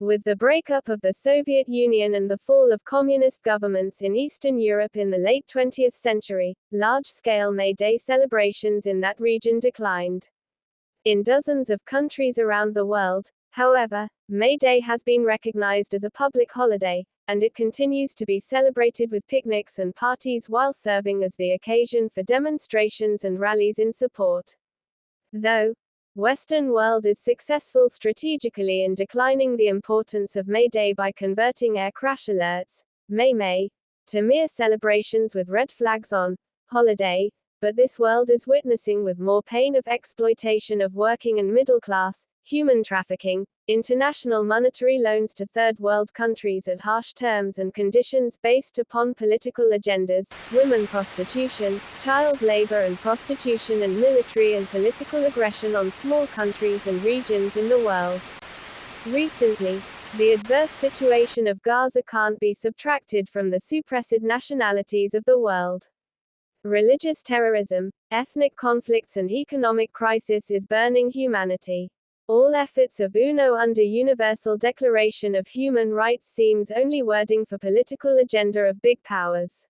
With the breakup of the Soviet Union and the fall of communist governments in Eastern Europe in the late 20th century, large-scale May Day celebrations in that region declined. In dozens of countries around the world, however, May Day has been recognized as a public holiday, and it continues to be celebrated with picnics and parties while serving as the occasion for demonstrations and rallies in support. Though Western world is successful strategically in declining the importance of May Day by converting air crash alerts, May, to mere celebrations with red flags on holiday, but this world is witnessing with more pain of exploitation of working and middle class, human trafficking, international monetary loans to third world countries at harsh terms and conditions based upon political agendas, women prostitution, child labor and prostitution, and military and political aggression on small countries and regions in the world. Recently, the adverse situation of Gaza can't be subtracted from the suppressed nationalities of the world. Religious terrorism, ethnic conflicts and economic crisis is burning humanity. All efforts of UNO under Universal Declaration of Human Rights seems only wording for political agenda of big powers.